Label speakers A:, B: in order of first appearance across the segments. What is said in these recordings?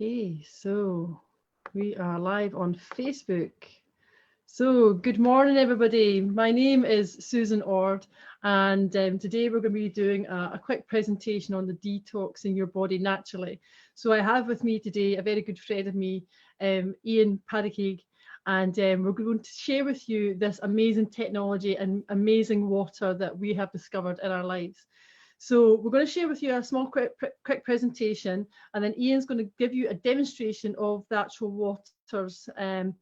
A: Okay, so we are live on Facebook. So good morning, everybody. My name is Susan Ord, and today we're going to be doing a quick presentation on the detoxing your body naturally. So I have with me today a very good friend of me, Ian Padayhag, and we're going to share with you this amazing technology and amazing water that we have discovered in our lives. So we're going to share with you a small quick presentation, and then Ian's going to give you a demonstration of the actual waters. And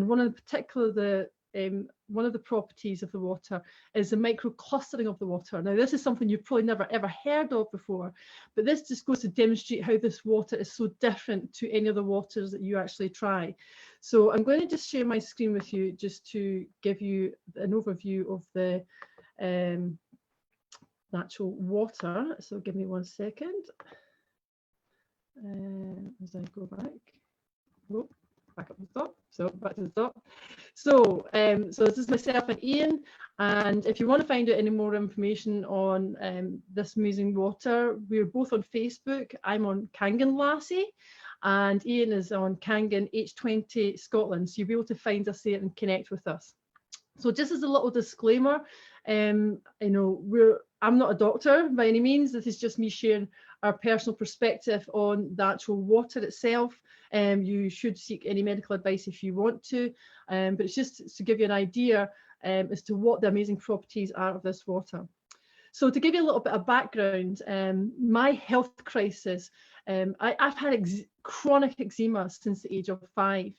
A: one of the properties of the water is the microclustering of the water. Now, this is something you've probably never ever heard of before, but this just goes to demonstrate how this water is so different to any of the waters that you actually try. So I'm going to just share my screen with you just to give you an overview of the actual water. So give me 1 second as I go back. Oh, back up to the top. So back to the top. So so this is myself and Ian, and if you want to find out any more information on this amazing water, we're both on Facebook. I'm on Kangen Water, and Ian is on Kangen H20 Scotland. So you'll be able to find us there and connect with us. So just as a little disclaimer, I'm not a doctor by any means. This is just me sharing our personal perspective on the actual water itself. You should seek any medical advice if you want to, but it's just to give you an idea as to what the amazing properties are of this water. So to give you a little bit of background, my health crisis, I've had chronic eczema since the age of 5.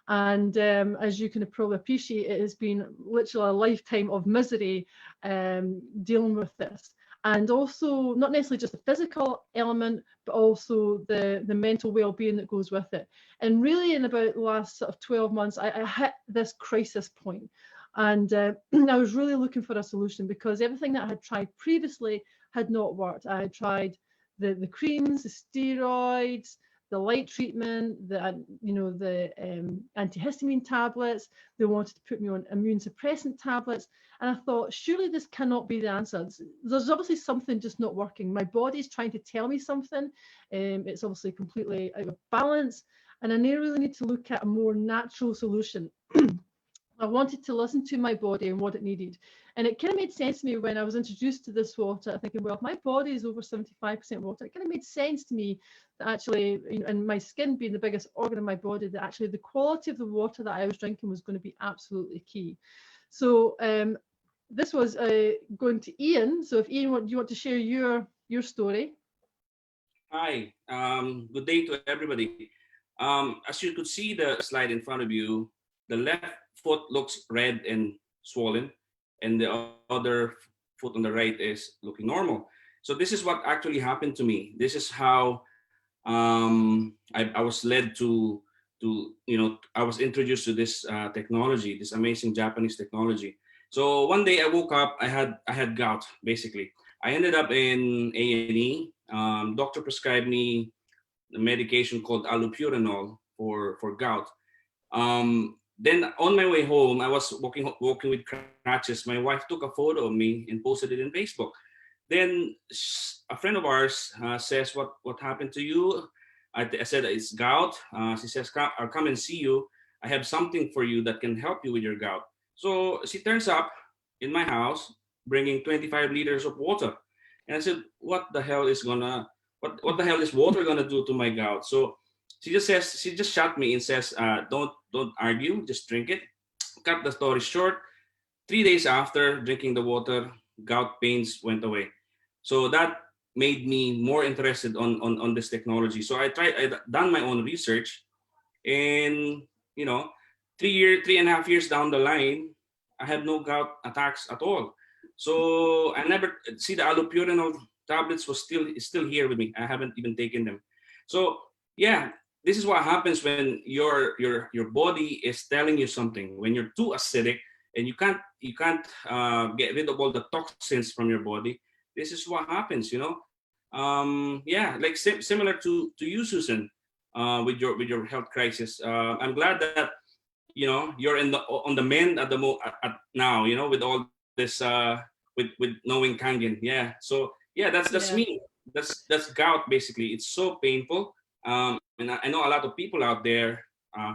A: And as you can probably appreciate, it has been literally a lifetime of misery dealing with this. And also, not necessarily just the physical element, but also the mental well-being that goes with it. And really, in about the last sort of 12 months, I hit this crisis point. And I was really looking for a solution because everything that I had tried previously had not worked. I had tried the creams, the steroids, the light treatment, the antihistamine tablets. They wanted to put me on immune suppressant tablets, and I thought, surely this cannot be the answer. There's obviously something just not working. My body's trying to tell me something. It's obviously completely out of balance, and I really need to look at a more natural solution. I wanted to listen to my body and what it needed. And it kind of made sense to me when I was introduced to this water, thinking, well, if my body is over 75% water, it kind of made sense to me that actually, and my skin being the biggest organ in my body, that actually the quality of the water that I was drinking was going to be absolutely key. So this was going to Ian. So if Ian, do you want to share your story?
B: Hi, good day to everybody. As you could see the slide in front of you, the left foot looks red and swollen, and the other foot on the right is looking normal. So this is what actually happened to me. This is how I was led to I was introduced to this technology, this amazing Japanese technology. So one day I woke up, I had gout basically. I ended up in A&E. Doctor prescribed me a medication called allopurinol for gout. Then on my way home, I was walking with crutches. My wife took a photo of me and posted it in Facebook. Then a friend of ours says, "What happened to you?" I said, "It's gout." She says, "I'll come and see you. I have something for you that can help you with your gout." So she turns up in my house, bringing 25 liters of water, and I said, "What the hell is what the hell is water gonna do to my gout?" So she just shot me and says, don't argue, just drink it. Cut the story short. 3 days after drinking the water, gout pains went away. So that made me more interested on this technology. So I done my own research, and 3.5 years down the line, I had no gout attacks at all. So I never see the allopurinol tablets was still here with me. I haven't even taken them. So yeah, this is what happens when your body is telling you something. When you're too acidic and you can't get rid of all the toxins from your body, this is what happens. Yeah, like similar to you, Susan, with your health crisis. I'm glad that you're on the mend at now. With all this with knowing Kangen. Yeah. So yeah, that's me. That's gout basically. It's so painful. And I know a lot of people out there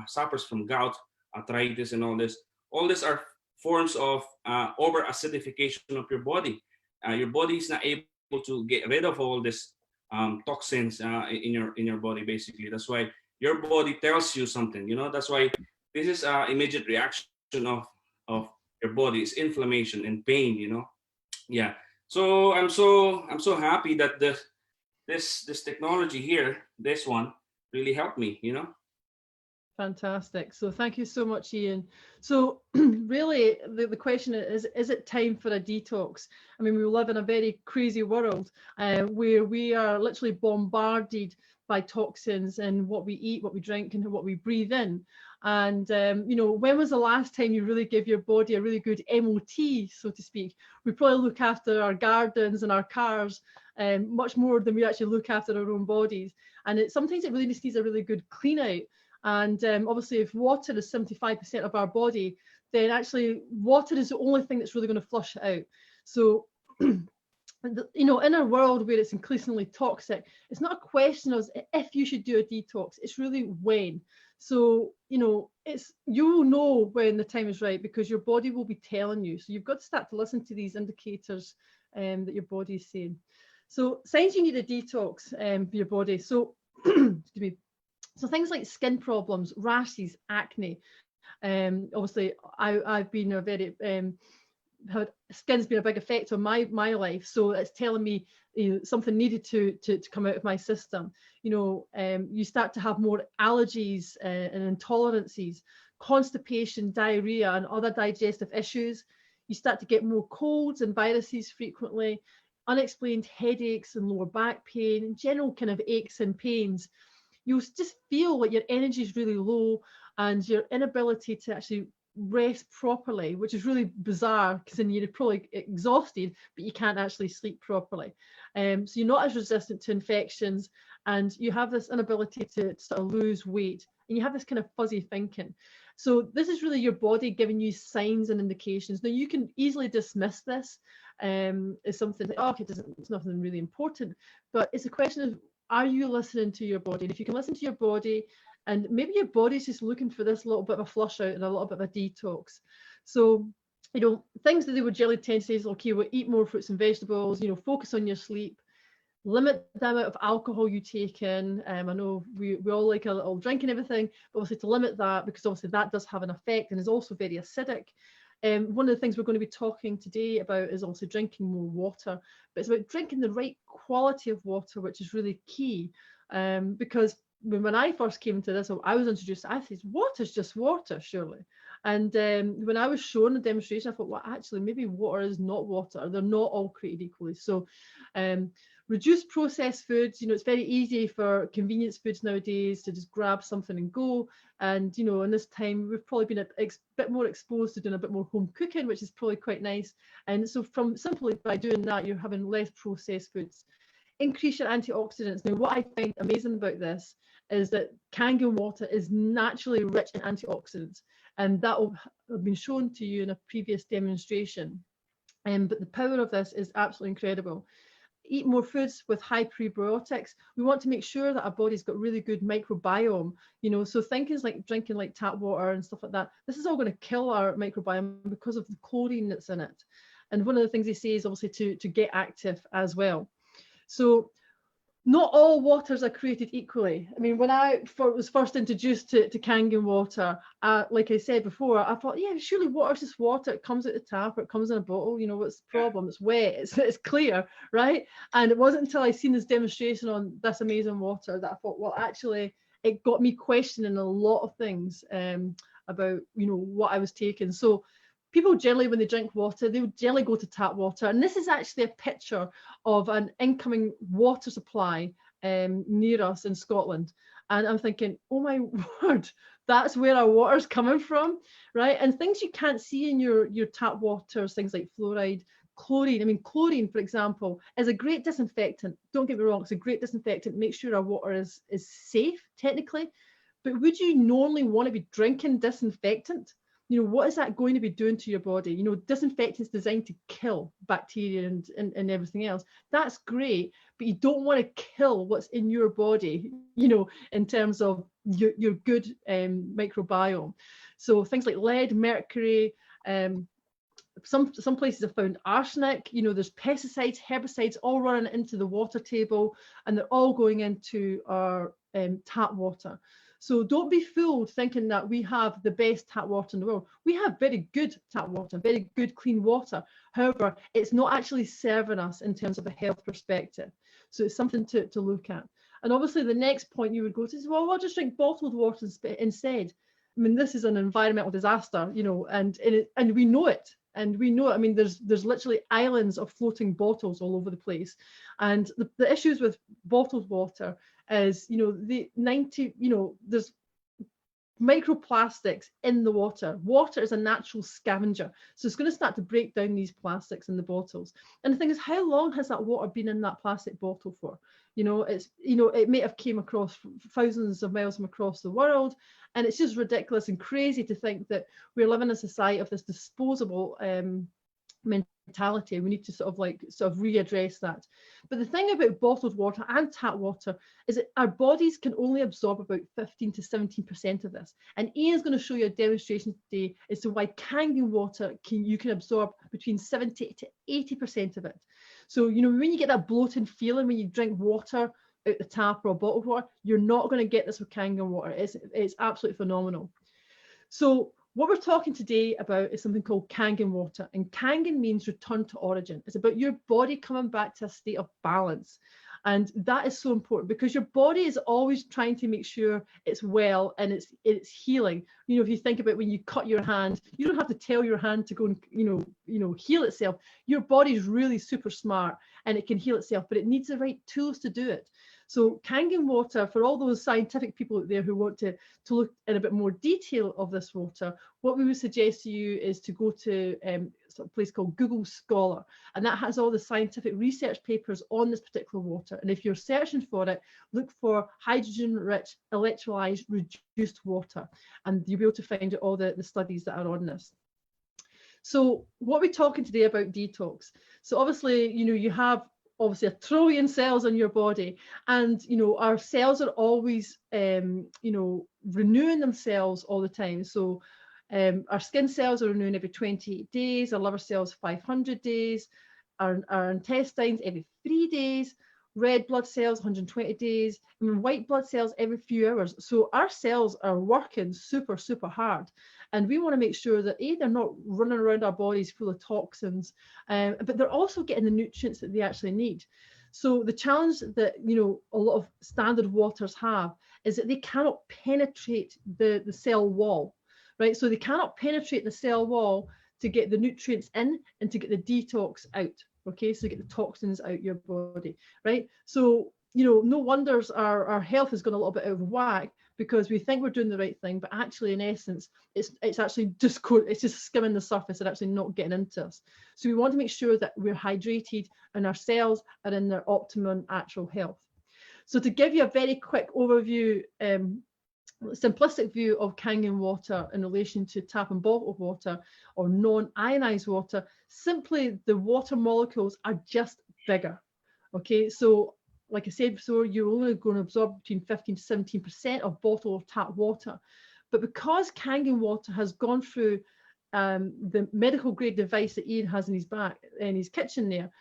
B: suffers from gout, arthritis, and all this. All these are forms of over acidification of your body. Your body is not able to get rid of all these toxins in your body. Basically, that's why your body tells you something. That's why this is immediate reaction of your body is inflammation and pain. Yeah. So I'm so happy that this technology here, this one, really helped me.
A: Fantastic. So thank you so much, Ian. So really, the question is it time for a detox? I mean, we live in a very crazy world where we are literally bombarded by toxins and what we eat, what we drink, and what we breathe in. And, when was the last time you really give your body a really good MOT, so to speak? We probably look after our gardens and our cars much more than we actually look after our own bodies. And sometimes it really just needs a really good clean out. And obviously, if water is 75% of our body, then actually water is the only thing that's really going to flush it out. So, in our world where it's increasingly toxic, it's not a question of if you should do a detox, it's really when. So, you'll know when the time is right because your body will be telling you. So you've got to start to listen to these indicators that your body is saying. So signs you need a detox for your body. So, excuse me. So things like skin problems, rashes, acne. Obviously, I've been a very skin's been a big effect on my life. So it's telling me something needed to come out of my system. You start to have more allergies and intolerances, constipation, diarrhea, and other digestive issues. You start to get more colds and viruses frequently, unexplained headaches and lower back pain, and general kind of aches and pains. You'll just feel like your energy is really low and your inability to actually rest properly, which is really bizarre because then you're probably exhausted, but you can't actually sleep properly. So you're not as resistant to infections and you have this inability to sort of lose weight and you have this kind of fuzzy thinking. So this is really your body giving you signs and indications. Now you can easily dismiss this as something like, okay, it's nothing really important, but it's a question of, are you listening to your body? And if you can listen to your body, and maybe your body's just looking for this little bit of a flush out and a little bit of a detox. So, things that they would generally tend to say is, okay, well, eat more fruits and vegetables, focus on your sleep, limit the amount of alcohol you take in. I know we all like a little drink and everything, but obviously to limit that, because obviously that does have an effect and is also very acidic. One of the things we're going to be talking today about is also drinking more water, but it's about drinking the right quality of water, which is really key. Because when I first came to this, I was introduced, I said, water's just water, surely. And when I was shown the demonstration, I thought, well, actually, maybe water is not water. They're not all created equally. So reduce processed foods. It's very easy for convenience foods nowadays to just grab something and go. And, in this time, we've probably been a bit more exposed to doing a bit more home cooking, which is probably quite nice. And so simply by doing that, you're having less processed foods. Increase your antioxidants. Now, what I find amazing about this is that Kangen water is naturally rich in antioxidants. And that will have been shown to you in a previous demonstration. But the power of this is absolutely incredible. Eat more foods with high prebiotics. We want to make sure that our body's got really good microbiome, so things like drinking like tap water and stuff like that, this is all going to kill our microbiome because of the chlorine that's in it. And one of the things they say is obviously to get active as well. So not all waters are created equally. I mean, when I was first introduced to Kangen water, like I said before, I thought, yeah, surely water's just water. It comes out the tap or it comes in a bottle. What's the problem? It's wet. It's clear, right? And it wasn't until I seen this demonstration on this amazing water that I thought, well, actually, it got me questioning a lot of things about, what I was taking. So people generally, when they drink water, they would generally go to tap water. And this is actually a picture of an incoming water supply near us in Scotland. And I'm thinking, oh my word, that's where our water's coming from, right? And things you can't see in your tap waters, things like fluoride, chlorine. I mean, chlorine, for example, is a great disinfectant. Don't get me wrong, it's a great disinfectant. Make sure our water is safe, technically. But would you normally want to be drinking disinfectant? what is that going to be doing to your body? Disinfectant's designed to kill bacteria and everything else. That's great, but you don't want to kill what's in your body, in terms of your good microbiome. So things like lead, mercury, some places have found arsenic, there's pesticides, herbicides all running into the water table, and they're all going into our tap water. So don't be fooled thinking that we have the best tap water in the world. We have very good tap water, very good clean water. However, it's not actually serving us in terms of a health perspective. So it's something to look at. And obviously the next point you would go to is, well, I'll just drink bottled water instead. I mean, this is an environmental disaster, and we know it. And we know, there's literally islands of floating bottles all over the place. And the issues with bottled water is, there's microplastics in the water. Water is a natural scavenger. So it's going to start to break down these plastics in the bottles. And the thing is, how long has that water been in that plastic bottle for? It may have came across thousands of miles from across the world. And it's just ridiculous and crazy to think that we're living in a society of this disposable mentality. We need to sort of readdress that. But the thing about bottled water and tap water is that our bodies can only absorb about 15 to 17% of this. And Ian's going to show you a demonstration today as to why Kangen water you can absorb between 70 to 80% of it. So, when you get that bloated feeling when you drink water out the tap or bottled water, you're not going to get this with Kangen water. It's absolutely phenomenal. So what we're talking today about is something called Kangen water, and Kangen means return to origin. It's about your body coming back to a state of balance. And that is so important because your body is always trying to make sure it's well and it's healing. If you think about when you cut your hand, you don't have to tell your hand to go and heal itself. Your body is really super smart and it can heal itself, but it needs the right tools to do it. So Kangen water, for all those scientific people out there who want to look in a bit more detail of this water, what we would suggest to you is to go to a place called Google Scholar, and that has all the scientific research papers on this particular water. And if you're searching for it, look for hydrogen-rich electrolyzed reduced water, and you'll be able to find out all the studies that are on this. So what are we talking today about detox? So obviously, you have obviously 1 trillion cells in your body, and our cells are always renewing themselves all the time. So our skin cells are renewing every 28 days, our liver cells 500 days, our intestines every 3 days, red blood cells 120 days, and white blood cells every few hours. So our cells are working super hard, and we want to make sure that they're not running around our bodies full of toxins, but they're also getting the nutrients that they actually need. So the challenge that a lot of standard waters have is that they cannot penetrate the cell wall, right? So they cannot penetrate the cell wall to get the nutrients in and to get the detox out. Okay, so get the toxins out your body, right? So, no wonders our health has gone a little bit out of whack because we think we're doing the right thing, but actually in essence, it's actually just skimming the surface and actually not getting into us. So we want to make sure that we're hydrated and our cells are in their optimum actual health. So to give you a very quick overview, simplistic view of Kangen water in relation to tap and bottled water or non-ionized water, simply the water molecules are just bigger. Okay, so like I said before, you're only going to absorb between 15 to 17% of bottled or tap water. But because Kangen water has gone through the medical grade device that Ian has in his kitchen there,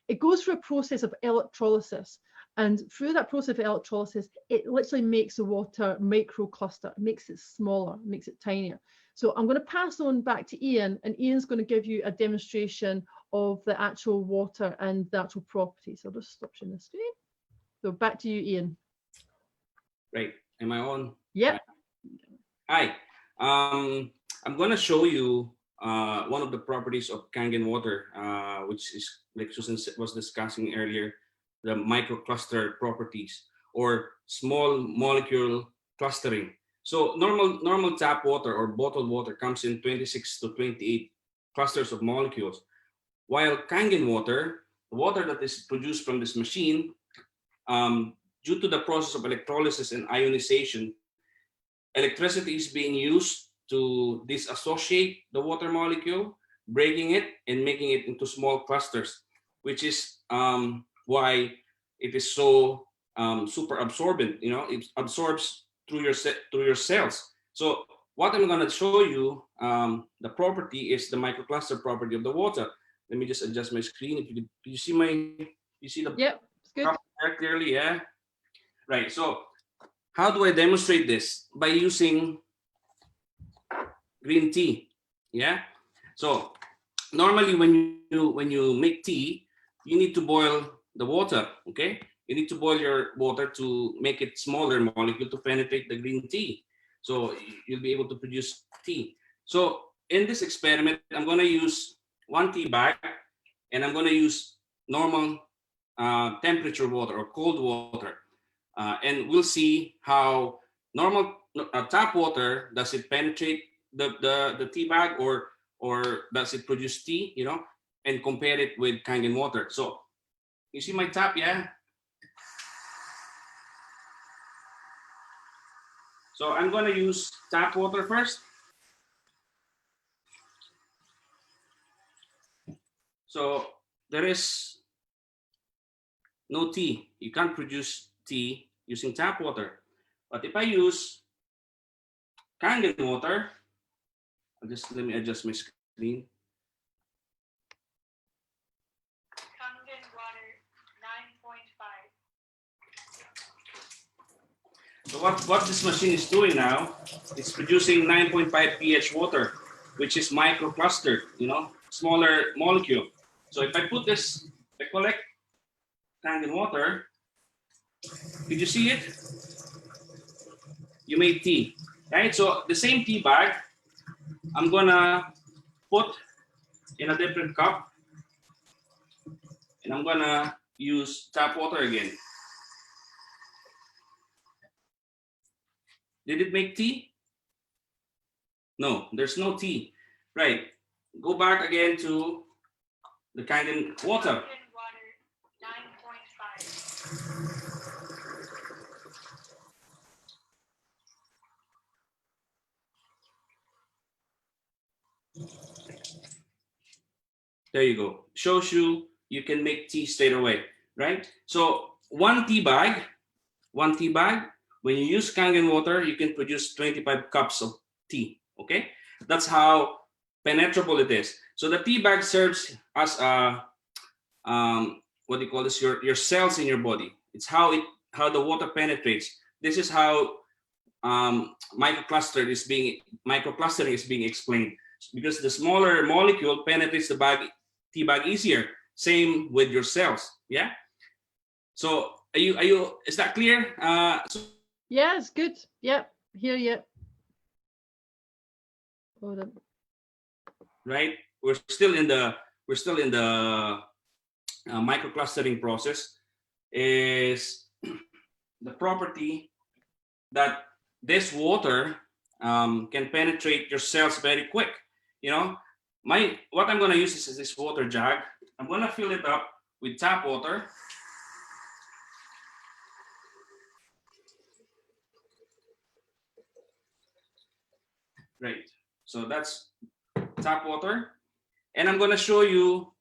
A: it goes through a process of electrolysis. And through that process of electrolysis, it literally makes the water microcluster, makes it smaller, makes it tinier. So I'm going to pass on back to Ian, and Ian's going to give you a demonstration of the actual water and the actual properties. So I'll just stop sharing the screen. So back to you, Ian.
B: Right. Am I on?
A: Yep.
B: Hi. I'm going to show you one of the properties of Kangen water, which is, like Susan was discussing earlier, the microcluster properties or small molecule clustering. So normal tap water or bottled water comes in 26 to 28 clusters of molecules, while Kangen water, the water that is produced from this machine, due to the process of electrolysis and ionization, electricity is being used to disassociate the water molecule, breaking it and making it into small clusters, which is why it is so super absorbent. You know, it absorbs through your cells. So what I'm going to show you, the property is the microcluster property of the water. Let me just adjust my screen. If you see the
A: Yep, it's good.
B: cup there clearly, yeah. Right. So how do I demonstrate this? By using green tea. Yeah. So normally when you make tea, you need to boil the water. Okay. You need to boil your water to make it smaller molecule to penetrate the green tea. So you'll be able to produce tea. So in this experiment, I'm going to use 1 tea bag, and I'm going to use normal temperature water or cold water. And we'll see how normal tap water, does it penetrate the tea bag, or does it produce tea, you know, and compare it with Kangen water. So you see my tap, yeah? So I'm going to use tap water first. So there is no tea. You can't produce tea using tap water. But if I use Kangen water, let me adjust my screen.
C: Kangen Water 9.5.
B: So what this machine is doing now, it's producing 9.5 pH water, which is microclustered, you know, smaller molecule. So if I put this, I collect Kangen water, did you see it? You made tea, right? So the same tea bag, I'm gonna put in a different cup, and I'm gonna use tap water again. Did it make tea? No, there's no tea. Right. Go back again to the Kangen water.
C: Kangen Water 9.5.
B: There you go. Shows you can make tea straight away, right? So 1 tea bag, when you use Kangen water, you can produce 25 cups of tea, okay? That's how penetrable it is. So the tea bag serves as a, what do you call this? Your cells in your body. It's how the water penetrates. This is how microclustering is being explained, because the smaller molecule penetrates the tea bag easier. Same with your cells. Yeah. So are you? Is that clear?
A: Yeah, it's good. Yep, hear you. Hold on.
B: Right. We're still in the microclustering process. Is the property that this water can penetrate your cells very quick. You know, what I'm going to use is this water jug. I'm going to fill it up with tap water. Right. So that's tap water, and I'm going to show you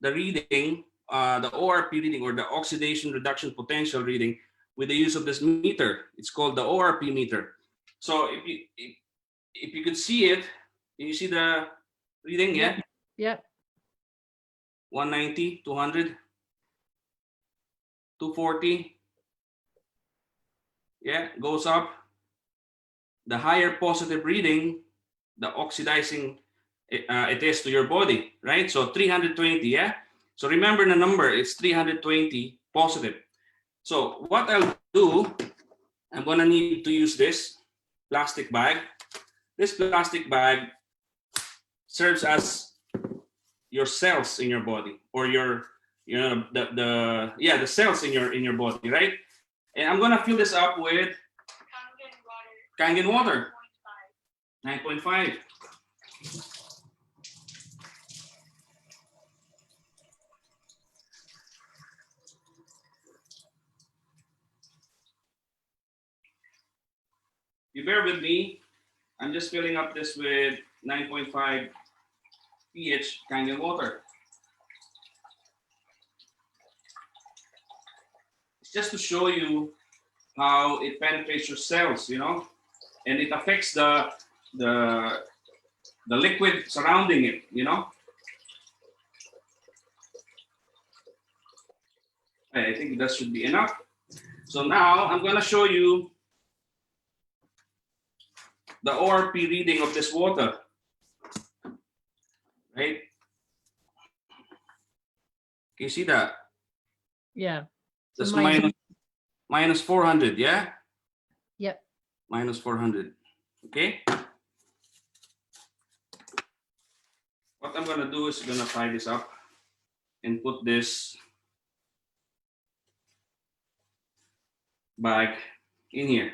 B: the reading, the ORP reading, or the oxidation reduction potential reading, with the use of this meter. It's called the ORP meter. So if you could see it, you see the reading, yeah?
A: Yep.
B: 190, 200, 240. Yeah, goes up. The higher positive reading, the oxidizing it is to your body, right? So 320, yeah? So remember the number, it's 320 positive. So what I'll do, I'm gonna need to use this plastic bag. This plastic bag serves as your cells in your body, or the cells in your body, right? And I'm gonna fill this up with Kangen water 9.5. You bear with me. I'm just filling up this with 9.5 pH Kangen water. It's just to show you how it penetrates your cells, you know, and it affects the liquid surrounding it, you know. I think that should be enough. So now I'm going to show you the ORP reading of this water, right? Can you see that?
A: Yeah.
B: That's
A: So
B: minus 400, yeah?
A: Yep.
B: Minus 400, okay? What I'm gonna do is gonna tie this up and put this bag in here.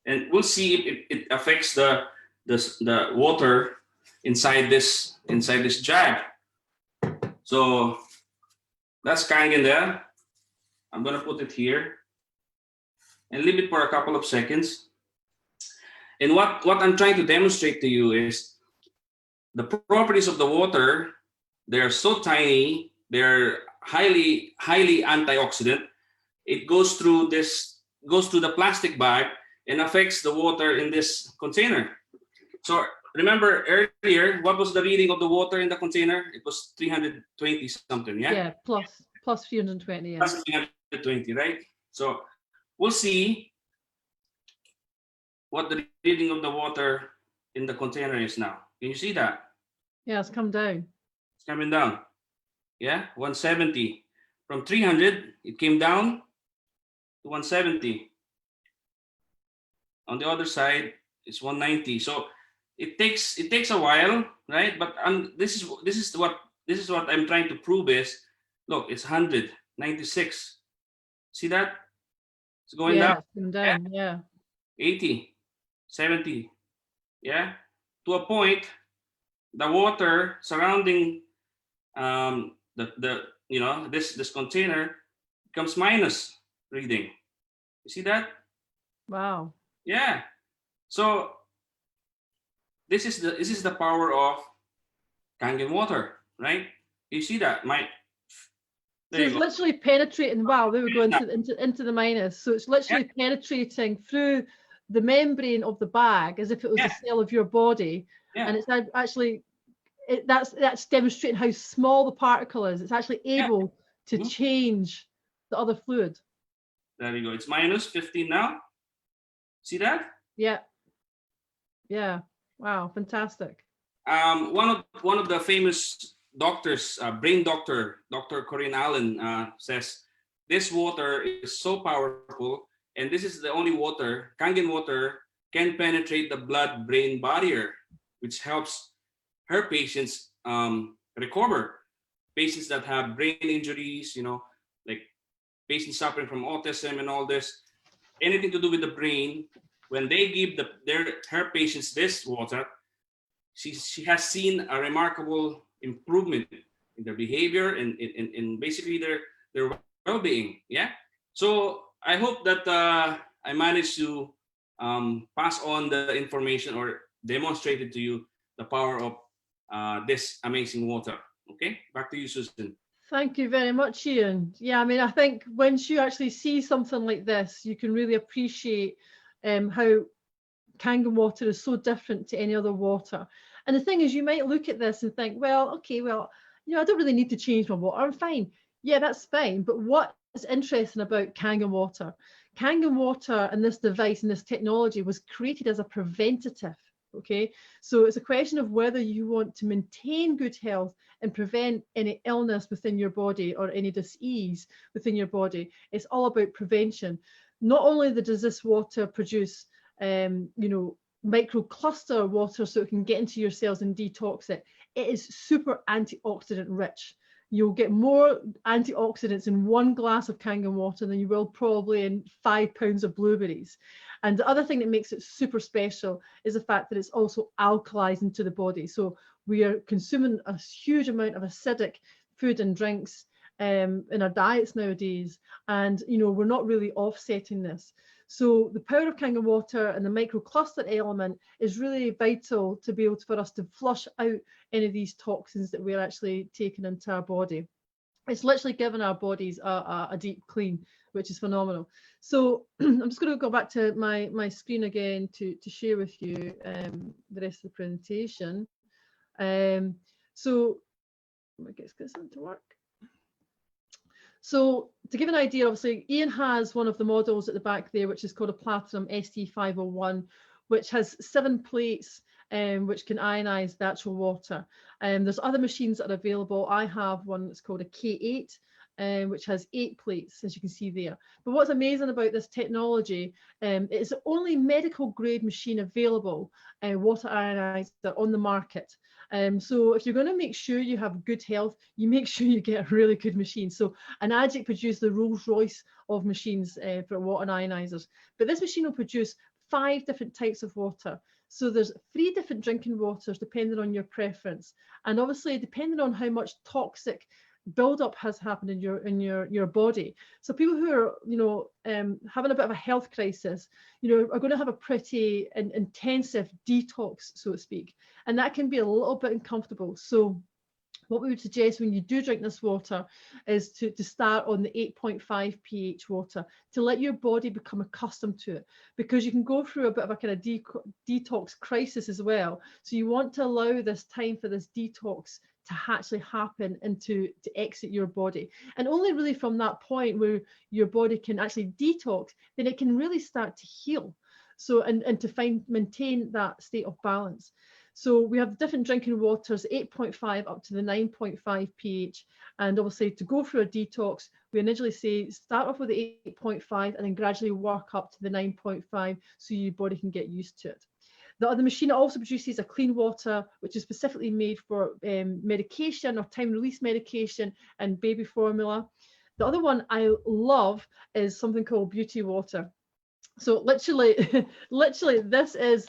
B: And we'll see if it affects the water inside this jug. So that's Kangen there. I'm gonna put it here and leave it for a couple of seconds. And what I'm trying to demonstrate to you is the properties of the water. They're so tiny. They're highly antioxidant. It goes through the plastic bag and affects the water in this container. So remember earlier, what was the reading of the water in the container? It was 320 something, yeah?
A: Yeah, plus 320, yeah.
B: Plus 320, right? So we'll see what the reading of the water in the container is now. Can you see that?
A: Yeah, it's come down.
B: It's coming down. Yeah, 170. From 300, it came down to 170. On the other side, it's 190. So it takes a while, right? But this is what I'm trying to prove is, look, it's 100, 96. See that? It's going down.
A: It's come down, yeah.
B: 80, 70, yeah. To a point, the water surrounding this container becomes minus reading. You see that?
A: Wow.
B: Yeah. So this is the power of Kangen water, right? You see that?
A: So it's literally penetrating. Wow, there we go into the minus. So it's literally penetrating through the membrane of the bag as if it was a cell of your body, and it's actually that's demonstrating how small the particle is. It's actually able to change the other fluid.
B: There you go. It's minus 15 now. See that?
A: Yeah. Yeah. Wow. Fantastic.
B: One of the famous doctors, brain doctor, Dr. Corinne Allen, says this water is so powerful, and this is the only water, Kangen water, can penetrate the blood-brain barrier, which helps her patients recover. Patients that have brain injuries, like patients suffering from autism and all this, anything to do with the brain, when they give her patients this water, she has seen a remarkable improvement in their behavior and in basically their well-being. Yeah. So I hope that I managed to pass on the information or demonstrated to you the power of this amazing water. Okay, back to you, Susan.
A: Thank you very much, Ian. Yeah, I mean, I think once you actually see something like this, you can really appreciate how Kangen water is so different to any other water. And the thing is, you might look at this and think, well, okay, well, I don't really need to change my water. I'm fine. Yeah, that's fine. But what is interesting about Kangen water? Kangen water and this device and this technology was created as a preventative. Okay, so it's a question of whether you want to maintain good health and prevent any illness within your body or any disease within your body. It's all about prevention. Not only does this water produce, microcluster water so it can get into your cells and detox it, it is super antioxidant rich. You'll get more antioxidants in one glass of Kangen water than you will probably in 5 pounds of blueberries. And the other thing that makes it super special is the fact that it's also alkalizing to the body. So we are consuming a huge amount of acidic food and drinks in our diets nowadays. And, we're not really offsetting this. So the power of Kangen Water and the microclustered element is really vital to be able for us to flush out any of these toxins that we're actually taking into our body. It's literally giving our bodies a deep clean, which is phenomenal. So I'm just going to go back to my screen again to share with you the rest of the presentation. So I guess get something to work. So to give an idea, obviously, Ian has one of the models at the back there, which is called a Platinum ST501, which has 7 plates, which can ionize the actual water. There's other machines that are available. I have one that's called a K8, which has 8 plates, as you can see there. But what's amazing about this technology, it's the only medical grade machine available, water ionizer on the market. So if you're going to make sure you have good health, you make sure you get a really good machine. So Enagic produced the Rolls Royce of machines for water ionizers. But this machine will produce 5 different types of water. So there's 3 different drinking waters depending on your preference. And obviously, depending on how much toxic buildup has happened in your body. So people who are, having a bit of a health crisis, are going to have a pretty intensive detox, so to speak. And that can be a little bit uncomfortable. So what we would suggest when you do drink this water is to start on the 8.5 pH water to let your body become accustomed to it, because you can go through a bit of a kind of detox crisis as well. So you want to allow this time for this detox to actually happen and to exit your body. And only really from that point where your body can actually detox, then it can really start to heal. So and to maintain that state of balance. So we have different drinking waters, 8.5 up to the 9.5 pH. And obviously to go through a detox, we initially say start off with the 8.5 and then gradually work up to the 9.5 so your body can get used to it. The other machine also produces a clean water, which is specifically made for medication or time-release medication and baby formula. The other one I love is something called beauty water. So literally, this is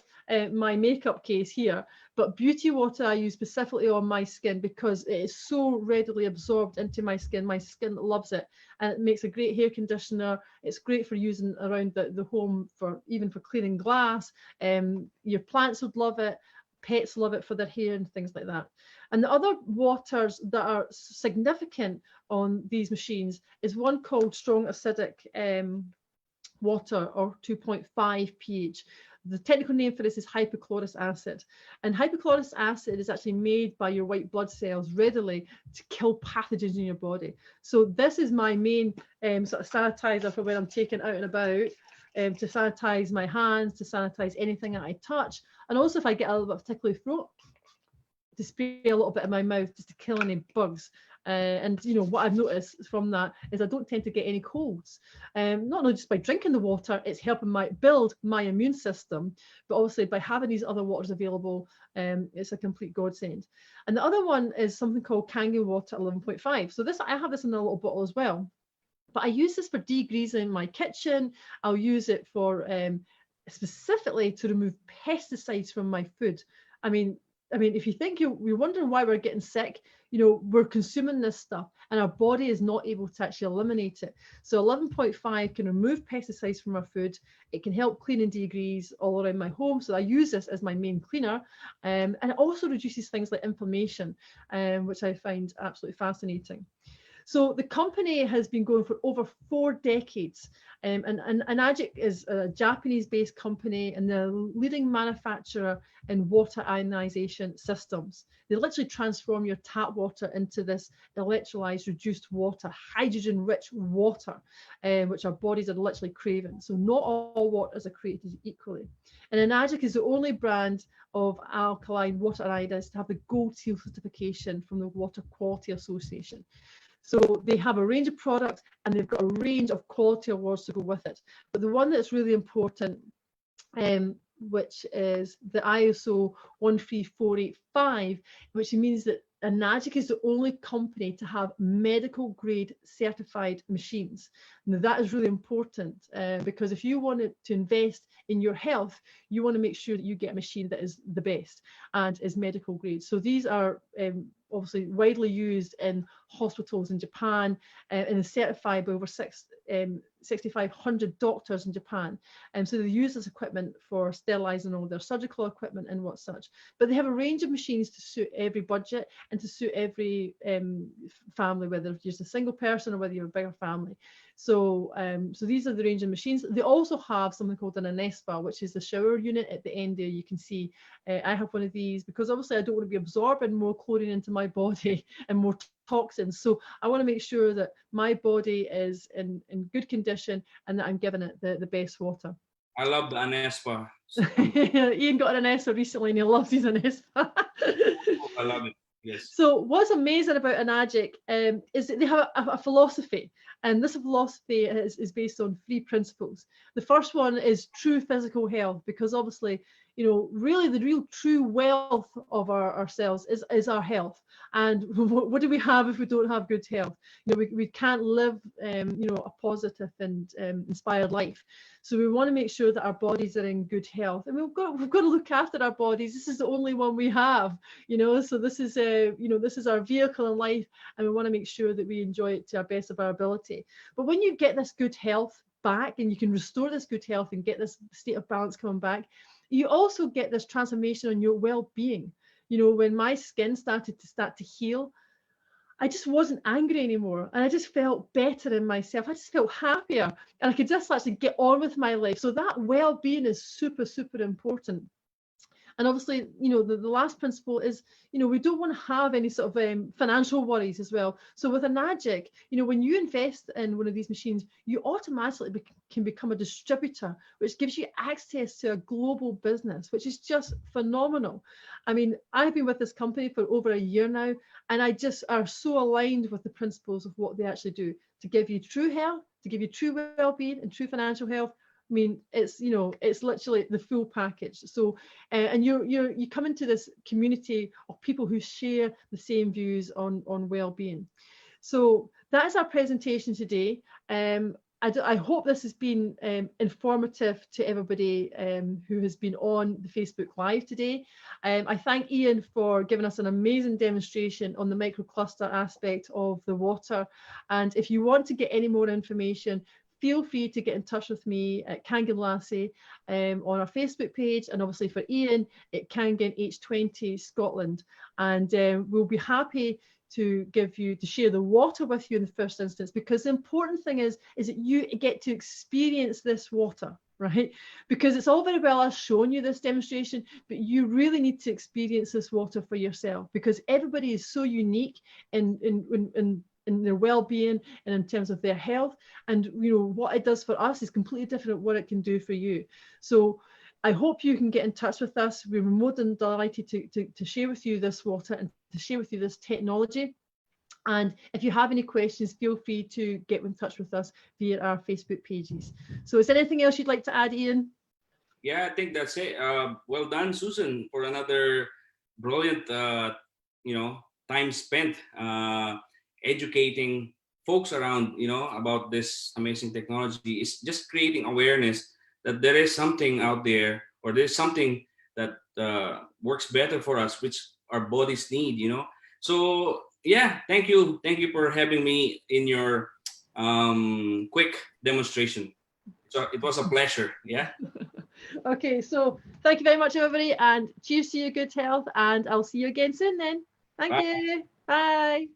A: my makeup case here, but beauty water I use specifically on my skin because it is so readily absorbed into my skin. My skin loves it, and it makes a great hair conditioner. It's great for using around the home, even for cleaning glass. Your plants would love it. Pets love it for their hair and things like that. And the other waters that are significant on these machines is one called strong acidic water, or 2.5 pH. The technical name for this is hypochlorous acid. And hypochlorous acid is actually made by your white blood cells readily to kill pathogens in your body. So this is my main sort of sanitizer for when I'm taken out and about, to sanitize my hands, to sanitize anything that I touch. And also if I get a little bit of tickly throat, to spray a little bit in my mouth just to kill any bugs. And what I've noticed from that is I don't tend to get any colds. Not only just by drinking the water, it's helping build my immune system, but obviously by having these other waters available, it's a complete godsend. And the other one is something called Kangen Water 11.5. So I have this in a little bottle as well, but I use this for degreasing my kitchen. I'll use it for specifically to remove pesticides from my food. I mean, if you think you're wondering why we're getting sick, we're consuming this stuff and our body is not able to actually eliminate it. So 11.5 can remove pesticides from our food. It can help clean and degrease all around my home. So I use this as my main cleaner. And it also reduces things like inflammation, which I find absolutely fascinating. So the company has been going for over 4 decades, and Enagic is a Japanese-based company and the leading manufacturer in water ionization systems. They literally transform your tap water into this electrolyzed, reduced water, hydrogen-rich water, which our bodies are literally craving. So not all waters are created equally. And Enagic is the only brand of alkaline water ionizers to have the Gold Seal certification from the Water Quality Association. So they have a range of products and they've got a range of quality awards to go with it. But the one that's really important, which is the ISO 13485, which means that Enagic is the only company to have medical grade certified machines. Now that is really important because if you want to invest in your health, you want to make sure that you get a machine that is the best and is medical grade. So these are obviously widely used in hospitals in Japan and is certified by over 6,500 doctors in Japan. And so they use this equipment for sterilizing all their surgical equipment and what such. But they have a range of machines to suit every budget and to suit every family, whether you're just a single person or whether you're a bigger family. So, so these are the range of machines. They also have something called an Anespa, which is the shower unit at the end there. You can see I have one of these because obviously I don't want to be absorbing more chlorine into my body and more toxins. So I want to make sure that my body is in good condition and that I'm giving it the best water.
B: I love the Anespa.
A: Ian got an Anespa recently and he loves his Anespa.
B: I love it. Yes.
A: So what's amazing about Enagic is that they have a philosophy, and this philosophy is based on 3 principles. The first one is true physical health, because obviously, you know, really the real true wealth of ourselves is our health. And what do we have if we don't have good health? You know, we can't live, you know, a positive and inspired life. So we want to make sure that our bodies are in good health, and we've got to look after our bodies. This is the only one we have, you know. So this is you know, this is our vehicle in life, and we want to make sure that we enjoy it to our best of our ability. But when you get this good health back, and you can restore this good health and get this state of balance coming back, you also get this transformation on your well-being. You know, when my skin started to heal, I just wasn't angry anymore, and I just felt better in myself. I just felt happier, and I could just actually get on with my life. So that well-being is super, super important. And obviously, you know, the last principle is, you know, we don't want to have any sort of financial worries as well. So with Enagic, you know, when you invest in one of these machines, you automatically can become a distributor, which gives you access to a global business, which is just phenomenal. I mean, I've been with this company for over a year now, and I just are so aligned with the principles of what they actually do to give you true health, to give you true well-being and true financial health. I mean, it's, you know, it's literally the full package. So, and you come into this community of people who share the same views on well-being. So that is our presentation today. I hope this has been informative to everybody who has been on the Facebook Live today. I thank Ian for giving us an amazing demonstration on the microcluster aspect of the water. And if you want to get any more information, feel free to get in touch with me at Kangen Lassie on our Facebook page, and obviously for Ian at Kangen H20 Scotland. And we'll be happy to share the water with you in the first instance, because the important thing is that you get to experience this water, right? Because it's all very well us showing you this demonstration, but you really need to experience this water for yourself, because everybody is so unique in their well-being and in terms of their health. And you know, what it does for us is completely different what it can do for you. So I hope you can get in touch with us. We're more than delighted to share with you this water and to share with you this technology. And if you have any questions, feel free to get in touch with us via our Facebook pages. So is there anything else you'd like to add, Ian?
B: Yeah, I think that's it. Well done, Susan, for another brilliant you know, time spent educating folks around, you know, about this amazing technology. It's just creating awareness that there is something out there, or there's something that works better for us, which our bodies need, you know. So yeah, thank you for having me in your quick demonstration. So it was a pleasure. Yeah.
A: Okay, so thank you very much, everybody, and cheers to your good health, and I'll see you again soon then. Thank you. Bye.